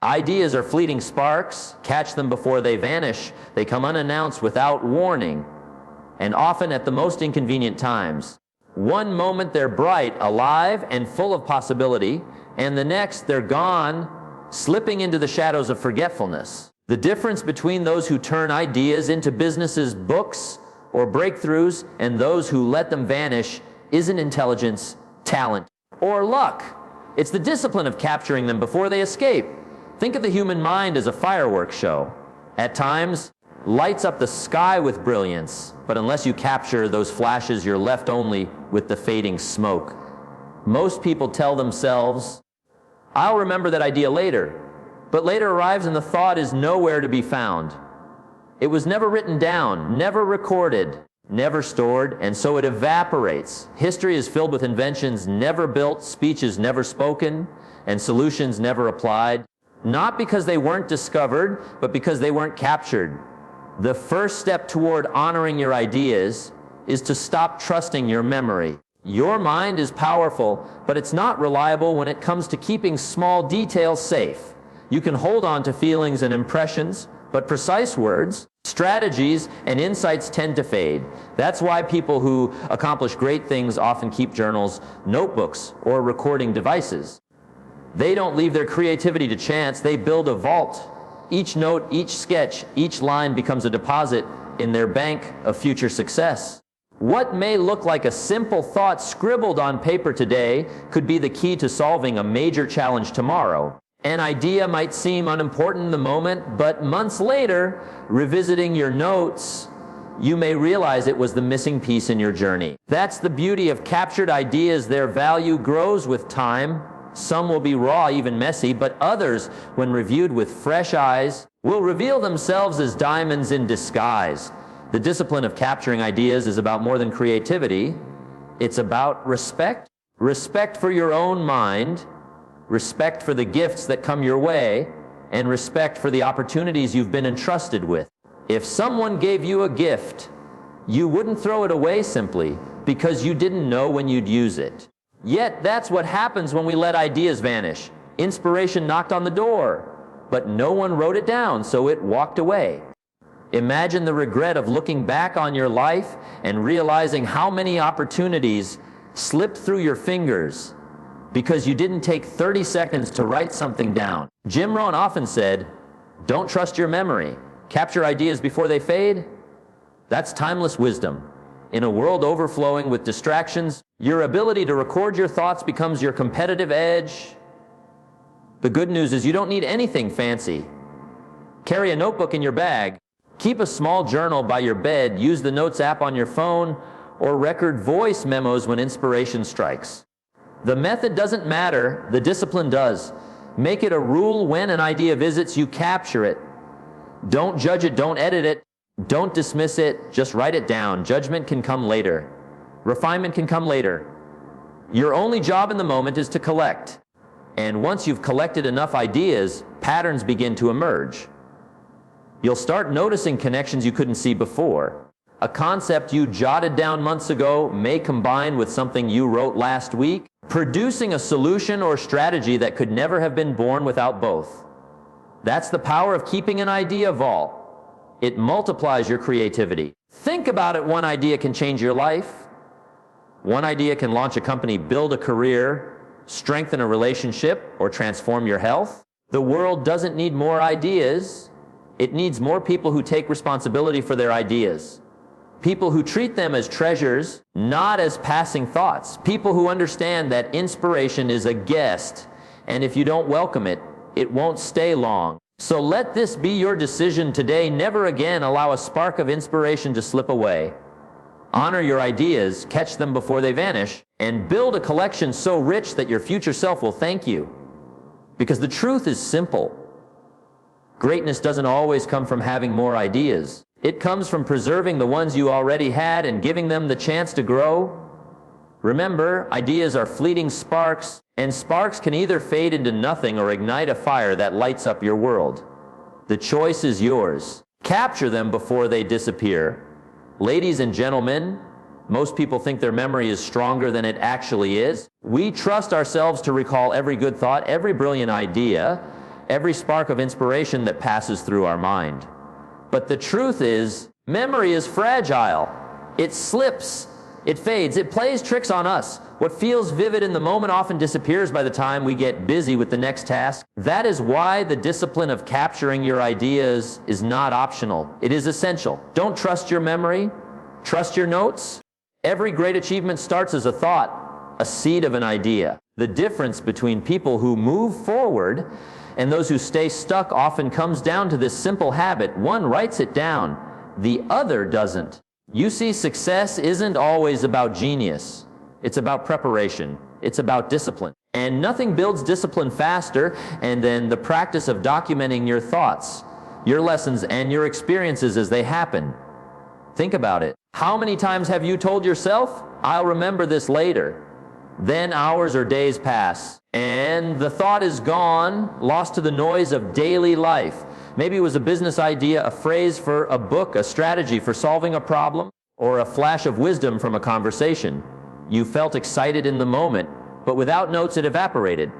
Ideas are fleeting sparks. Catch them before they vanish. They come unannounced without warning, and often at the most inconvenient times. One moment they're bright, alive, and full of possibility, and the next they're gone, slipping into the shadows of forgetfulness. The difference between those who turn ideas into businesses, books, or breakthroughs, and those who let them vanish isn't intelligence, talent, or luck. It's the discipline of capturing them before they escape. Think of the human mind as a fireworks show. At times, lights up the sky with brilliance, but unless you capture those flashes, you're left only with the fading smoke. Most people tell themselves, "I'll remember that idea later," but later arrives and the thought is nowhere to be found. It was never written down, never recorded, never stored, and so it evaporates. History is filled with inventions never built, speeches never spoken, and solutions never applied. Not because they weren't discovered, but because they weren't captured. The first step toward honoring your ideas is to stop trusting your memory. Your mind is powerful, but it's not reliable when it comes to keeping small details safe. You can hold on to feelings and impressions, but precise words, strategies, and insights tend to fade. That's why people who accomplish great things often keep journals, notebooks, or recording devices. They don't leave their creativity to chance, they build a vault. Each note, each sketch, each line becomes a deposit in their bank of future success. What may look like a simple thought scribbled on paper today could be the key to solving a major challenge tomorrow. An idea might seem unimportant in the moment, but months later, revisiting your notes, you may realize it was the missing piece in your journey. That's the beauty of captured ideas. Their value grows with time. Some will be raw, even messy, but others, when reviewed with fresh eyes, will reveal themselves as diamonds in disguise. The discipline of capturing ideas is about more than creativity. It's about respect. Respect for your own mind, respect for the gifts that come your way, and respect for the opportunities you've been entrusted with. If someone gave you a gift, you wouldn't throw it away simply because you didn't know when you'd use it. Yet that's what happens when we let ideas vanish. Inspiration knocked on the door, but no one wrote it down, so it walked away. Imagine the regret of looking back on your life and realizing how many opportunities slipped through your fingers because you didn't take 30 seconds to write something down. Jim Rohn often said, "Don't trust your memory. Capture ideas before they fade." That's timeless wisdom. In a world overflowing with distractions, your ability to record your thoughts becomes your competitive edge. The good news is you don't need anything fancy. Carry a notebook in your bag. Keep a small journal by your bed. Use the Notes app on your phone, or record voice memos when inspiration strikes. The method doesn't matter, the discipline does. Make it a rule: when an idea visits you, capture it. Don't judge it, don't edit it. Don't dismiss it, just write it down. Judgment can come later. Refinement can come later. Your only job in the moment is to collect. And once you've collected enough ideas, patterns begin to emerge. You'll start noticing connections you couldn't see before. A concept you jotted down months ago may combine with something you wrote last week, producing a solution or strategy that could never have been born without both. That's the power of keeping an idea vault. It multiplies your creativity. Think about it. One idea can change your life. One idea can launch a company, build a career, strengthen a relationship, or transform your health. The world doesn't need more ideas. It needs more people who take responsibility for their ideas. People who treat them as treasures, not as passing thoughts. People who understand that inspiration is a guest, and if you don't welcome it, it won't stay long. So let this be your decision today. Never again allow a spark of inspiration to slip away. Honor your ideas, catch them before they vanish, and build a collection so rich that your future self will thank you. Because the truth is simple. Greatness doesn't always come from having more ideas. It comes from preserving the ones you already had and giving them the chance to grow. Remember, ideas are fleeting sparks, and sparks can either fade into nothing or ignite a fire that lights up your world. The choice is yours. Capture them before they disappear. Ladies and gentlemen, most people think their memory is stronger than it actually is. We trust ourselves to recall every good thought, every brilliant idea, every spark of inspiration that passes through our mind. But the truth is, memory is fragile. It slips, it fades, it plays tricks on us. What feels vivid in the moment often disappears by the time we get busy with the next task. That is why the discipline of capturing your ideas is not optional. It is essential. Don't trust your memory, trust your notes. Every great achievement starts as a thought, a seed of an idea. The difference between people who move forward and those who stay stuck often comes down to this simple habit. One writes it down, the other doesn't. You see, success isn't always about genius. It's about preparation. It's about discipline. And nothing builds discipline faster than the practice of documenting your thoughts, your lessons, and your experiences as they happen. Think about it. How many times have you told yourself, "I'll remember this later"? Then hours or days pass, and the thought is gone, lost to the noise of daily life. Maybe it was a business idea, a phrase for a book, a strategy for solving a problem, or a flash of wisdom from a conversation. You felt excited in the moment, but without notes it evaporated.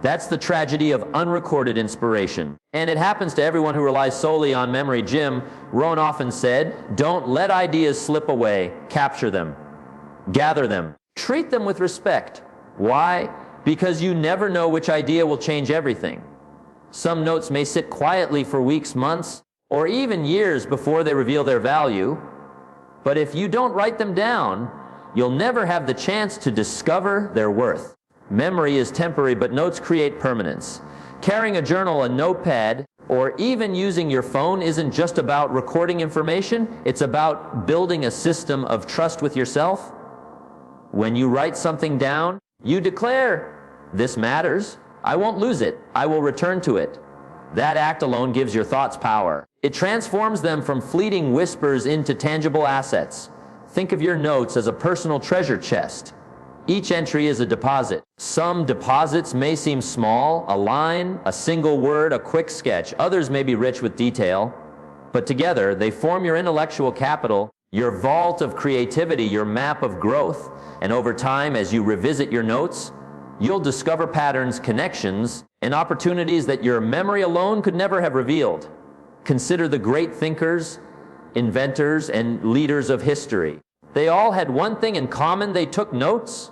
That's the tragedy of unrecorded inspiration. And it happens to everyone who relies solely on memory. Jim Rohn often said, "Don't let ideas slip away, capture them, gather them. Treat them with respect." Why? Because you never know which idea will change everything. Some notes may sit quietly for weeks, months, or even years before they reveal their value. But if you don't write them down, you'll never have the chance to discover their worth. Memory is temporary, but notes create permanence. Carrying a journal, a notepad, or even using your phone isn't just about recording information, it's about building a system of trust with yourself. When you write something down, you declare, "This matters. I won't lose it. I will return to it." That act alone gives your thoughts power. It transforms them from fleeting whispers into tangible assets. Think of your notes as a personal treasure chest. Each entry is a deposit. Some deposits may seem small, a line, a single word, a quick sketch. Others may be rich with detail. But together, they form your intellectual capital, your vault of creativity, your map of growth. And over time, as you revisit your notes, you'll discover patterns, connections, and opportunities that your memory alone could never have revealed. Consider the great thinkers, inventors, and leaders of history. They all had one thing in common: they took notes.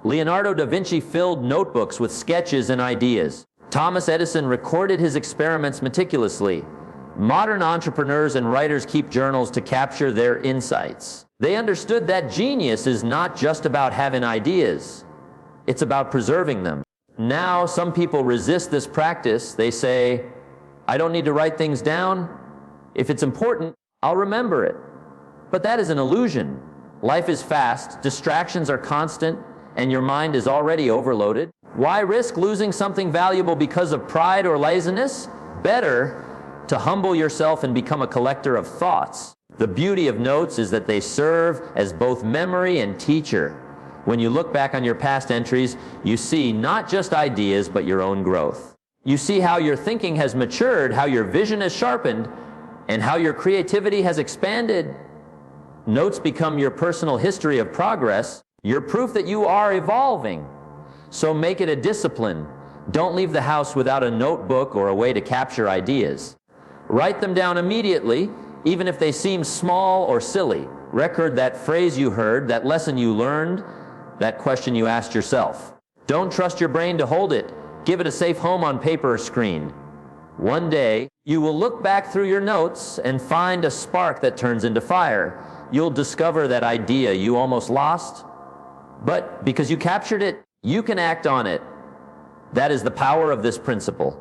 Leonardo da Vinci filled notebooks with sketches and ideas. Thomas Edison recorded his experiments meticulously. Modern entrepreneurs and writers keep journals to capture their insights. They understood that genius is not just about having ideas. It's about preserving them. Now, some people resist this practice. They say, "I don't need to write things down. If it's important, I'll remember it." But that is an illusion. Life is fast, distractions are constant, and your mind is already overloaded. Why risk losing something valuable because of pride or laziness? Better to humble yourself and become a collector of thoughts. The beauty of notes is that they serve as both memory and teacher. When you look back on your past entries, you see not just ideas, but your own growth. You see how your thinking has matured, how your vision has sharpened, and how your creativity has expanded. Notes become your personal history of progress, your proof that you are evolving. So make it a discipline. Don't leave the house without a notebook or a way to capture ideas. Write them down immediately, even if they seem small or silly. Record that phrase you heard, that lesson you learned, that question you asked yourself. Don't trust your brain to hold it. Give it a safe home on paper or screen. One day, you will look back through your notes and find a spark that turns into fire. You'll discover that idea you almost lost, but because you captured it, you can act on it. That is the power of this principle.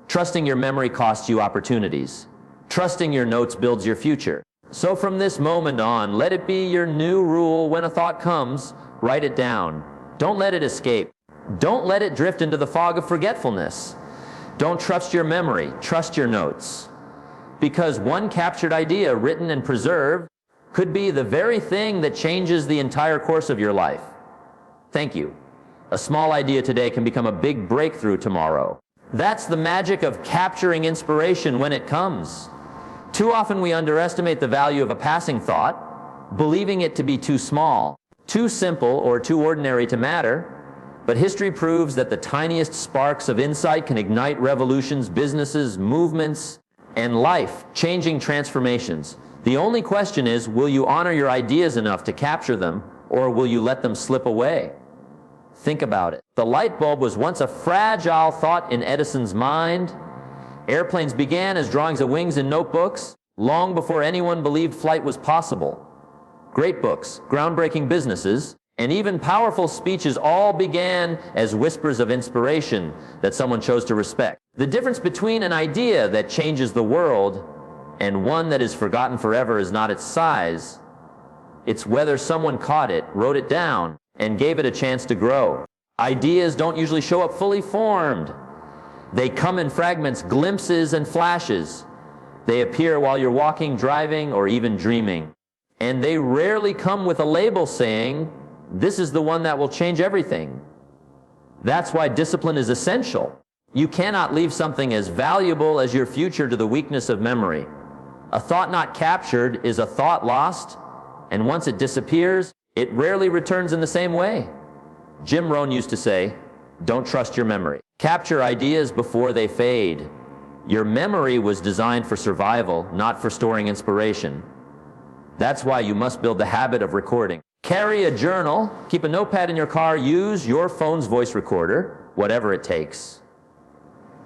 Trusting your memory costs you opportunities. Trusting your notes builds your future. So from this moment on, let it be your new rule: when a thought comes, write it down. Don't let it escape. Don't let it drift into the fog of forgetfulness. Don't trust your memory, trust your notes. Because one captured idea, written and preserved, could be the very thing that changes the entire course of your life. Thank you. A small idea today can become a big breakthrough tomorrow. That's the magic of capturing inspiration when it comes. Too often we underestimate the value of a passing thought, believing it to be too small, too simple, or too ordinary to matter. But history proves that the tiniest sparks of insight can ignite revolutions, businesses, movements, and life-changing transformations. The only question is, will you honor your ideas enough to capture them, or will you let them slip away? Think about it. The light bulb was once a fragile thought in Edison's mind. Airplanes began as drawings of wings in notebooks, long before anyone believed flight was possible. Great books, groundbreaking businesses, and even powerful speeches all began as whispers of inspiration that someone chose to respect. The difference between an idea that changes the world and one that is forgotten forever is not its size. It's whether someone caught it, wrote it down, and gave it a chance to grow. Ideas don't usually show up fully formed. They come in fragments, glimpses, and flashes. They appear while you're walking, driving, or even dreaming. And they rarely come with a label saying, "This is the one that will change everything." That's why discipline is essential. You cannot leave something as valuable as your future to the weakness of memory. A thought not captured is a thought lost, and once it disappears, it rarely returns in the same way. Jim Rohn used to say, "Don't trust your memory. Capture ideas before they fade." Your memory was designed for survival, not for storing inspiration. That's why you must build the habit of recording. Carry a journal, keep a notepad in your car, use your phone's voice recorder, whatever it takes.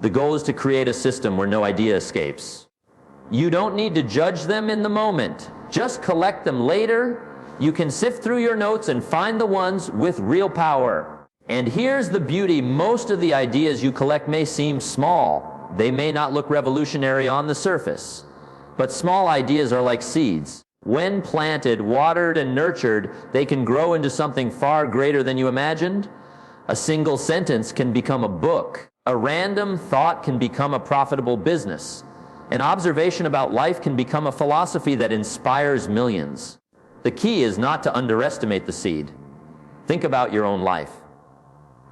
The goal is to create a system where no idea escapes. You don't need to judge them in the moment. Just collect them later. You can sift through your notes and find the ones with real power. And here's the beauty: most of the ideas you collect may seem small. They may not look revolutionary on the surface. But small ideas are like seeds. When planted, watered, and nurtured, they can grow into something far greater than you imagined. A single sentence can become a book. A random thought can become a profitable business. An observation about life can become a philosophy that inspires millions. The key is not to underestimate the seed. Think about your own life.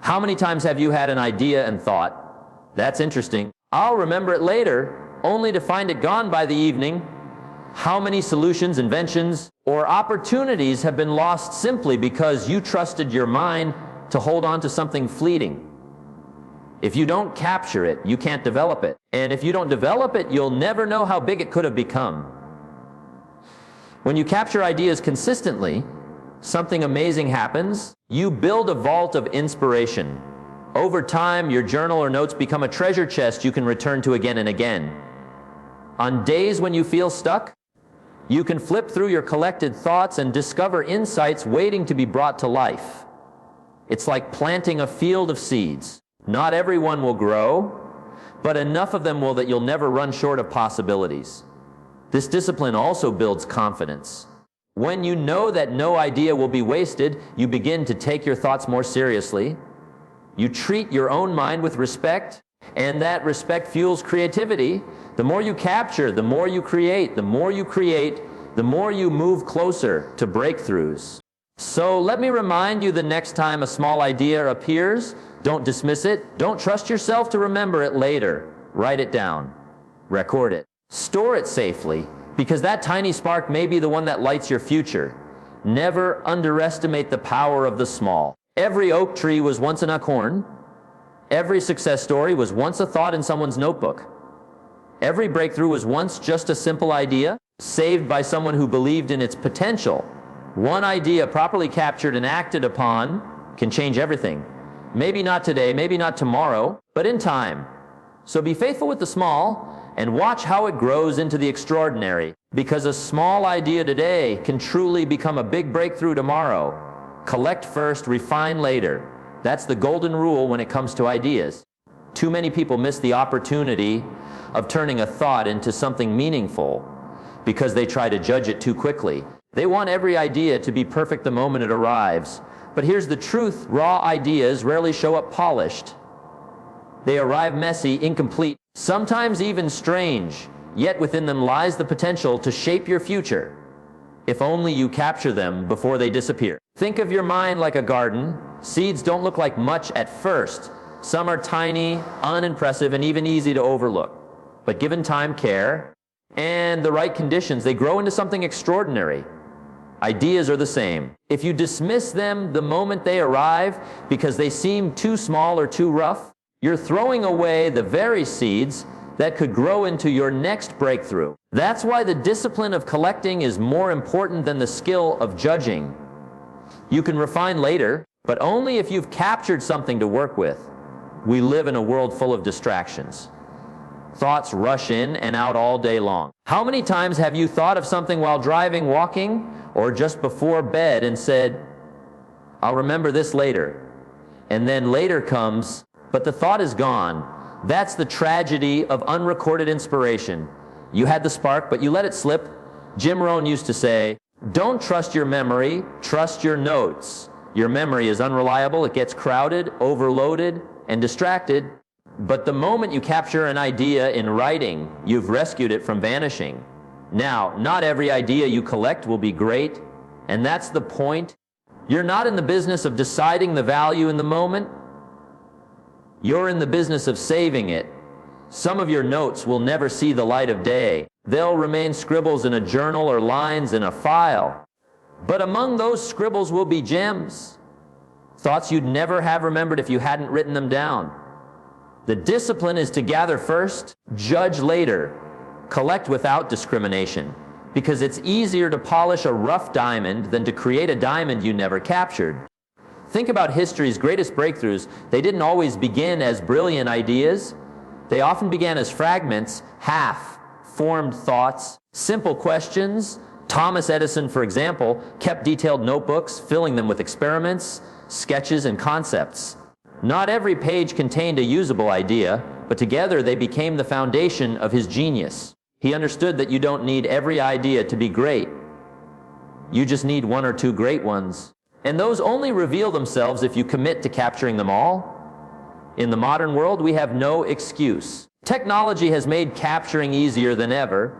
How many times have you had an idea and thought, "That's interesting, I'll remember it later," only to find it gone by the evening? How many solutions, inventions, or opportunities have been lost simply because you trusted your mind to hold on to something fleeting? If you don't capture it, you can't develop it. And if you don't develop it, you'll never know how big it could have become. When you capture ideas consistently, something amazing happens. You build a vault of inspiration. Over time, your journal or notes become a treasure chest you can return to again and again. On days when you feel stuck, you can flip through your collected thoughts and discover insights waiting to be brought to life. It's like planting a field of seeds. Not everyone will grow, but enough of them will that you'll never run short of possibilities. This discipline also builds confidence. When you know that no idea will be wasted, you begin to take your thoughts more seriously. You treat your own mind with respect, and that respect fuels creativity. The more you capture, the more you create. The more you create, the more you move closer to breakthroughs. So let me remind you, the next time a small idea appears, don't dismiss it. Don't trust yourself to remember it later. Write it down. Record it. Store it safely, because that tiny spark may be the one that lights your future. Never underestimate the power of the small. Every oak tree was once an acorn. Every success story was once a thought in someone's notebook. Every breakthrough was once just a simple idea, saved by someone who believed in its potential. One idea properly captured and acted upon can change everything. Maybe not today, maybe not tomorrow, but in time. So be faithful with the small and watch how it grows into the extraordinary, because a small idea today can truly become a big breakthrough tomorrow. Collect first, refine later. That's the golden rule when it comes to ideas. Too many people miss the opportunity of turning a thought into something meaningful because they try to judge it too quickly. They want every idea to be perfect the moment it arrives. But here's the truth: raw ideas rarely show up polished. They arrive messy, incomplete, sometimes even strange, yet within them lies the potential to shape your future, if only you capture them before they disappear. Think of your mind like a garden. Seeds don't look like much at first. Some are tiny, unimpressive, and even easy to overlook. But given time, care, and the right conditions, they grow into something extraordinary. Ideas are the same. If you dismiss them the moment they arrive because they seem too small or too rough, you're throwing away the very seeds that could grow into your next breakthrough. That's why the discipline of collecting is more important than the skill of judging. You can refine later, but only if you've captured something to work with. We live in a world full of distractions. Thoughts rush in and out all day long. How many times have you thought of something while driving, walking, or just before bed and said, "I'll remember this later." And then later comes, but the thought is gone. That's the tragedy of unrecorded inspiration. You had the spark, but you let it slip. Jim Rohn used to say, "Don't trust your memory, trust your notes." Your memory is unreliable, it gets crowded, overloaded, and distracted. But the moment you capture an idea in writing, you've rescued it from vanishing. Now, not every idea you collect will be great, and that's the point. You're not in the business of deciding the value in the moment. You're in the business of saving it. Some of your notes will never see the light of day. They'll remain scribbles in a journal or lines in a file. But among those scribbles will be gems, thoughts you'd never have remembered if you hadn't written them down. The discipline is to gather first, judge later, collect without discrimination, because it's easier to polish a rough diamond than to create a diamond you never captured. Think about history's greatest breakthroughs. They didn't always begin as brilliant ideas. They often began as fragments, half-formed thoughts, simple questions. Thomas Edison, for example, kept detailed notebooks, filling them with experiments, sketches, and concepts. Not every page contained a usable idea, but together they became the foundation of his genius. He understood that you don't need every idea to be great. You just need one or two great ones. And those only reveal themselves if you commit to capturing them all. In the modern world, we have no excuse. Technology has made capturing easier than ever.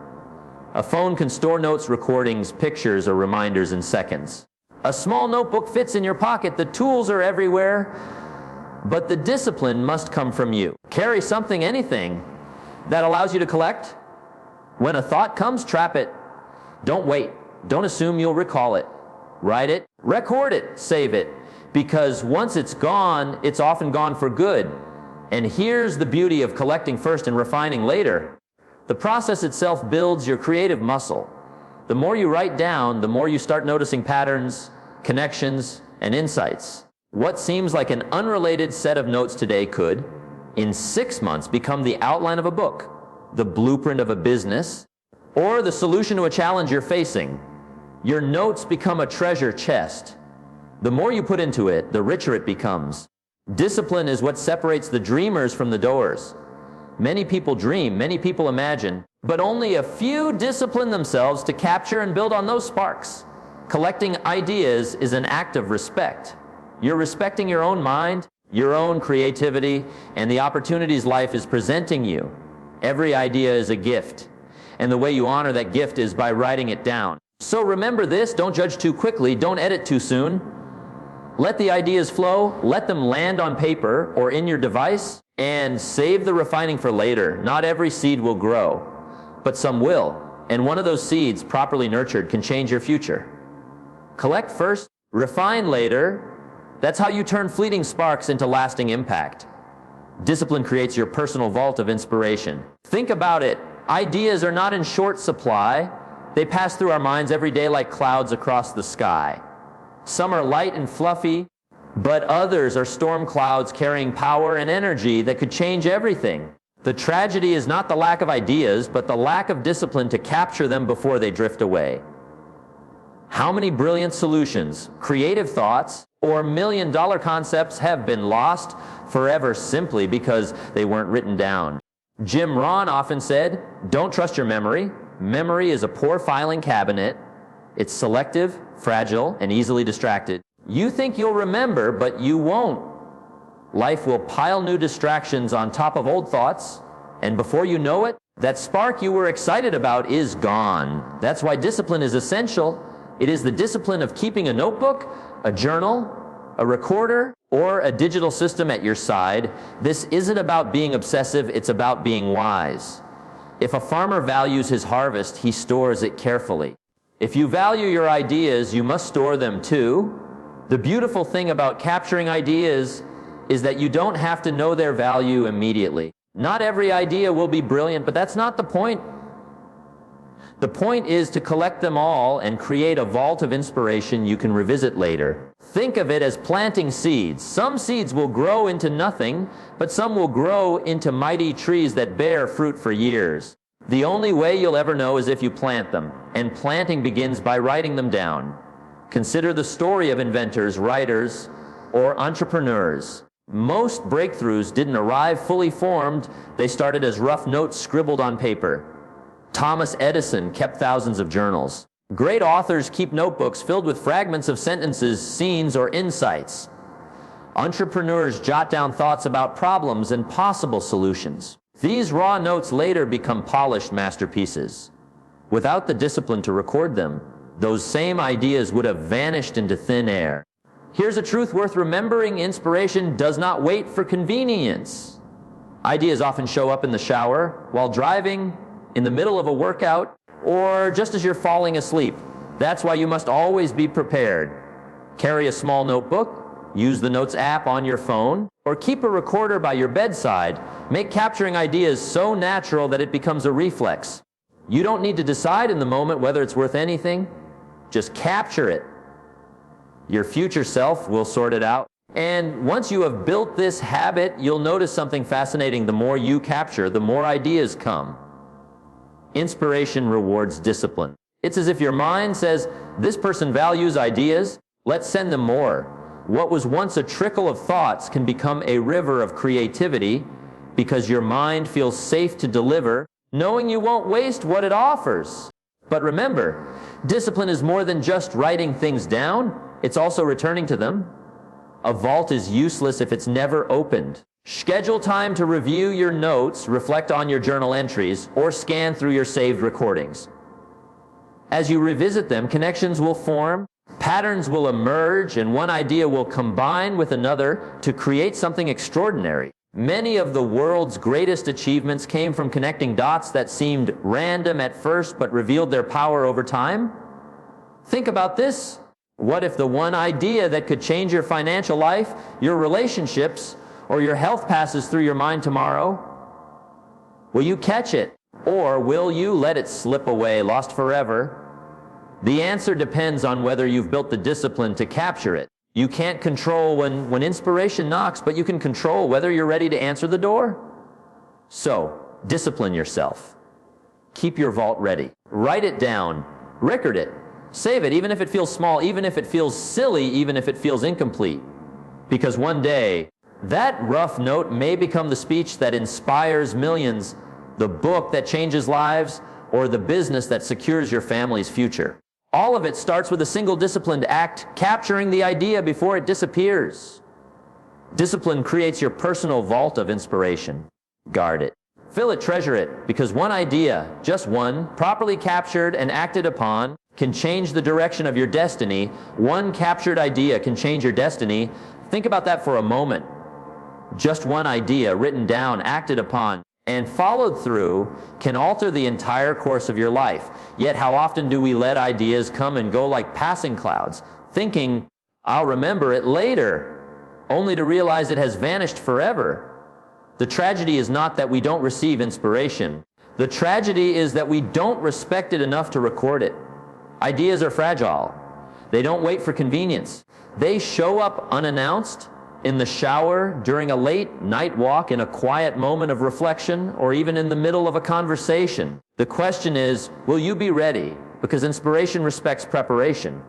A phone can store notes, recordings, pictures, or reminders in seconds. A small notebook fits in your pocket. The tools are everywhere. But the discipline must come from you. Carry something, anything, that allows you to collect. When a thought comes, trap it. Don't wait. Don't assume you'll recall it. Write it, record it, save it. Because once it's gone, it's often gone for good. And here's the beauty of collecting first and refining later. The process itself builds your creative muscle. The more you write down, the more you start noticing patterns, connections, and insights. What seems like an unrelated set of notes today could, in 6 months, become the outline of a book, the blueprint of a business, or the solution to a challenge you're facing. Your notes become a treasure chest. The more you put into it, the richer it becomes. Discipline is what separates the dreamers from the doers. Many people dream, many people imagine, but only a few discipline themselves to capture and build on those sparks. Collecting ideas is an act of respect. You're respecting your own mind, your own creativity, and the opportunities life is presenting you. Every idea is a gift, and the way you honor that gift is by writing it down. So remember this, don't judge too quickly, don't edit too soon. Let the ideas flow, let them land on paper or in your device, and save the refining for later. Not every seed will grow, but some will, and one of those seeds, properly nurtured, can change your future. Collect first, refine later. That's how you turn fleeting sparks into lasting impact. Discipline creates your personal vault of inspiration. Think about it. Ideas are not in short supply. They pass through our minds every day like clouds across the sky. Some are light and fluffy, but others are storm clouds carrying power and energy that could change everything. The tragedy is not the lack of ideas, but the lack of discipline to capture them before they drift away. How many brilliant solutions, creative thoughts, or million-dollar concepts have been lost forever simply because they weren't written down? Jim Rohn often said, "Don't trust your memory. Memory is a poor filing cabinet. It's selective, fragile, and easily distracted. You think you'll remember, but you won't. Life will pile new distractions on top of old thoughts, and before you know it, that spark you were excited about is gone." That's why discipline is essential. It is the discipline of keeping a notebook, a journal, a recorder, or a digital system at your side. This isn't about being obsessive, it's about being wise. If a farmer values his harvest, he stores it carefully. If you value your ideas, you must store them too. The beautiful thing about capturing ideas is that you don't have to know their value immediately. Not every idea will be brilliant, but that's not the point. The point is to collect them all and create a vault of inspiration you can revisit later. Think of it as planting seeds. Some seeds will grow into nothing, but some will grow into mighty trees that bear fruit for years. The only way you'll ever know is if you plant them, and planting begins by writing them down. Consider the story of inventors, writers, or entrepreneurs. Most breakthroughs didn't arrive fully formed. They started as rough notes scribbled on paper. Thomas Edison kept thousands of journals. Great authors keep notebooks filled with fragments of sentences, scenes, or insights. Entrepreneurs jot down thoughts about problems and possible solutions. These raw notes later become polished masterpieces. Without the discipline to record them, those same ideas would have vanished into thin air. Here's a truth worth remembering: inspiration does not wait for convenience. Ideas often show up in the shower, while driving, in the middle of a workout, or just as you're falling asleep. That's why you must always be prepared. Carry a small notebook, use the Notes app on your phone, or keep a recorder by your bedside. Make capturing ideas so natural that it becomes a reflex. You don't need to decide in the moment whether it's worth anything. Just capture it. Your future self will sort it out. And once you have built this habit, you'll notice something fascinating. The more you capture, the more ideas come. Inspiration rewards discipline. It's as if your mind says, this person values ideas, let's send them more. What was once a trickle of thoughts can become a river of creativity because your mind feels safe to deliver, knowing you won't waste what it offers. But remember, discipline is more than just writing things down. It's also returning to them. A vault is useless if it's never opened. Schedule time to review your notes, reflect on your journal entries, or scan through your saved recordings. As you revisit them, connections will form, patterns will emerge, and one idea will combine with another to create something extraordinary. Many of the world's greatest achievements came from connecting dots that seemed random at first but revealed their power over time. Think about this. What if the one idea that could change your financial life, your relationships, or your health passes through your mind tomorrow? Will you catch it? Or will you let it slip away, lost forever? The answer depends on whether you've built the discipline to capture it. You can't control when inspiration knocks, but you can control whether you're ready to answer the door. So, discipline yourself. Keep your vault ready. Write it down. Record it. Save it, even if it feels small, even if it feels silly, even if it feels incomplete. Because one day, that rough note may become the speech that inspires millions, the book that changes lives, or the business that secures your family's future. All of it starts with a single disciplined act, capturing the idea before it disappears. Discipline creates your personal vault of inspiration. Guard it. Fill it, treasure it, because one idea, just one, properly captured and acted upon, can change the direction of your destiny. One captured idea can change your destiny. Think about that for a moment. Just one idea written down, acted upon, and followed through can alter the entire course of your life. Yet how often do we let ideas come and go like passing clouds, thinking, I'll remember it later, only to realize it has vanished forever? The tragedy is not that we don't receive inspiration. The tragedy is that we don't respect it enough to record it. Ideas are fragile. They don't wait for convenience. They show up unannounced, in the shower, during a late night walk, in a quiet moment of reflection, or even in the middle of a conversation. The question is, will you be ready? Because inspiration respects preparation.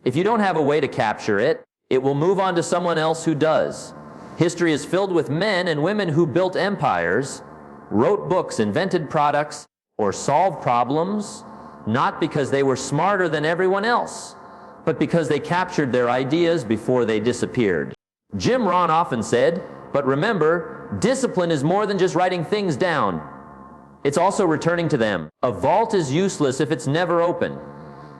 If you don't have a way to capture it, it will move on to someone else who does. History is filled with men and women who built empires, wrote books, invented products, or solved problems, not because they were smarter than everyone else, but because they captured their ideas before they disappeared. Jim Rohn often said, but remember, discipline is more than just writing things down. It's also returning to them. A vault is useless if it's never open.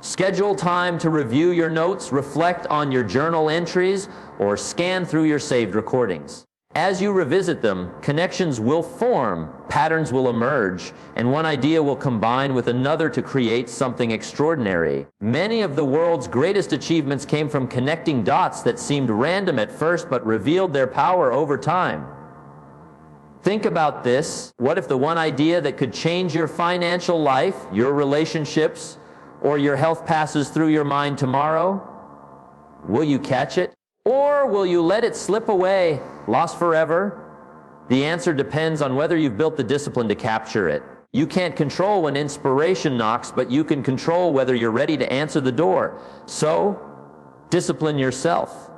Schedule time to review your notes, reflect on your journal entries, or scan through your saved recordings. As you revisit them, connections will form, patterns will emerge, and one idea will combine with another to create something extraordinary. Many of the world's greatest achievements came from connecting dots that seemed random at first but revealed their power over time. Think about this. What if the one idea that could change your financial life, your relationships, or your health passes through your mind tomorrow? Will you catch it? Or will you let it slip away, lost forever? The answer depends on whether you've built the discipline to capture it. You can't control when inspiration knocks, but you can control whether you're ready to answer the door. So, discipline yourself.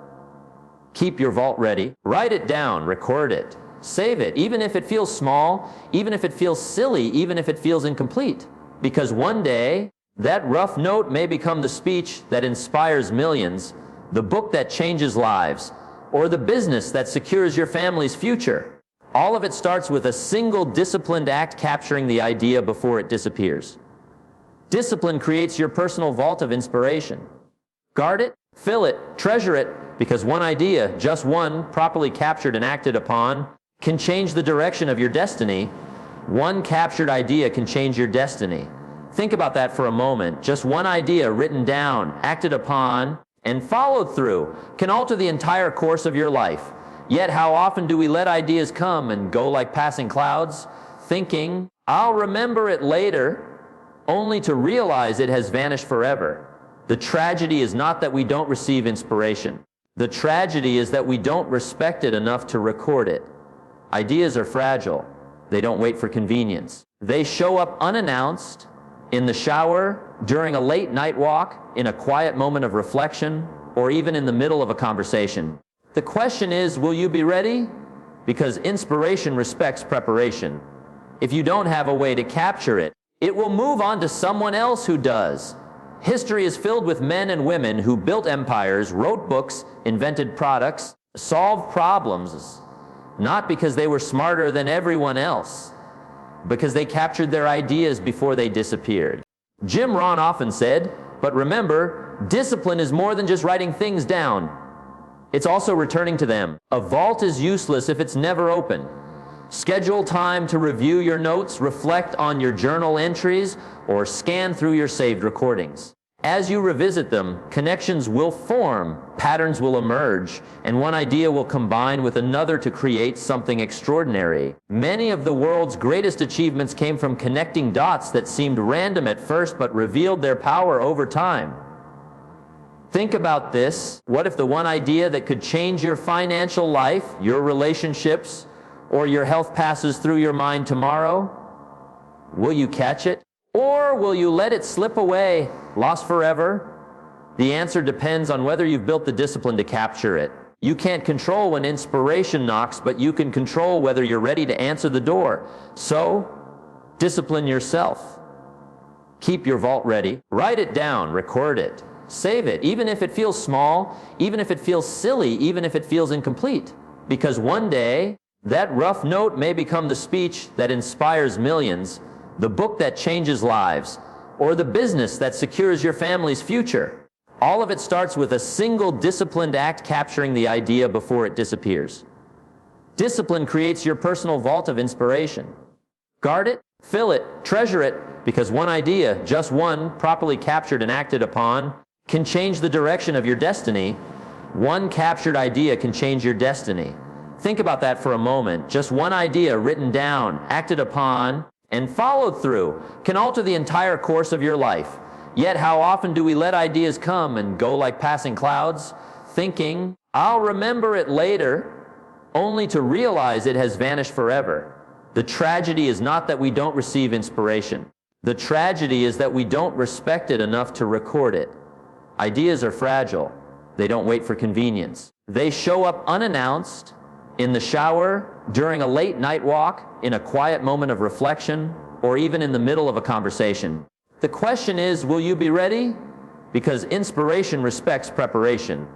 Keep your vault ready. Write it down, record it, save it, even if it feels small, even if it feels silly, even if it feels incomplete. Because one day, that rough note may become the speech that inspires millions, the book that changes lives, or the business that secures your family's future. All of it starts with a single disciplined act capturing the idea before it disappears. Discipline creates your personal vault of inspiration. Guard it, fill it, treasure it, because one idea, just one, properly captured and acted upon, can change the direction of your destiny. One captured idea can change your destiny. Think about that for a moment. Just one idea written down, acted upon, and followed through can alter the entire course of your life. Yet how often do we let ideas come and go like passing clouds, thinking, I'll remember it later, only to realize it has vanished forever? The tragedy is not that we don't receive inspiration. The tragedy is that we don't respect it enough to record it. Ideas are fragile. They don't wait for convenience. They show up unannounced, in the shower, during a late night walk, in a quiet moment of reflection, or even in the middle of a conversation. The question is, will you be ready? Because inspiration respects preparation. If you don't have a way to capture it, it will move on to someone else who does. History is filled with men and women who built empires, wrote books, invented products, solved problems, not because they were smarter than everyone else, because they captured their ideas before they disappeared. Jim Rohn often said, but remember, discipline is more than just writing things down. It's also returning to them. A vault is useless if it's never open. Schedule time to review your notes, reflect on your journal entries, or scan through your saved recordings. As you revisit them, connections will form, patterns will emerge, and one idea will combine with another to create something extraordinary. Many of the world's greatest achievements came from connecting dots that seemed random at first but revealed their power over time. Think about this. What if the one idea that could change your financial life, your relationships, or your health passes through your mind tomorrow? Will you catch it? Or will you let it slip away, lost forever? The answer depends on whether you've built the discipline to capture it. You can't control when inspiration knocks, but you can control whether you're ready to answer the door. So, discipline yourself. Keep your vault ready. Write it down, record it, save it, even if it feels small, even if it feels silly, even if it feels incomplete. Because one day, that rough note may become the speech that inspires millions, the book that changes lives, or the business that secures your family's future. All of it starts with a single disciplined act capturing the idea before it disappears. Discipline creates your personal vault of inspiration. Guard it, fill it, treasure it, because one idea, just one, properly captured and acted upon, can change the direction of your destiny. One captured idea can change your destiny. Think about that for a moment. Just one idea written down, acted upon, and followed through can alter the entire course of your life. Yet how often do we let ideas come and go like passing clouds, thinking, I'll remember it later, only to realize it has vanished forever? The tragedy is not that we don't receive inspiration. The tragedy is that we don't respect it enough to record it. Ideas are fragile. They don't wait for convenience. They show up unannounced, in the shower, during a late night walk, in a quiet moment of reflection, or even in the middle of a conversation. The question is, will you be ready? Because inspiration respects preparation.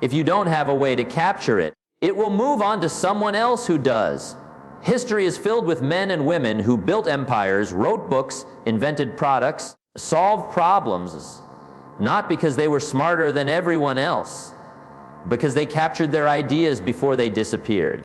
If you don't have a way to capture it, it will move on to someone else who does. History is filled with men and women who built empires, wrote books, invented products, solved problems, not because they were smarter than everyone else, because they captured their ideas before they disappeared.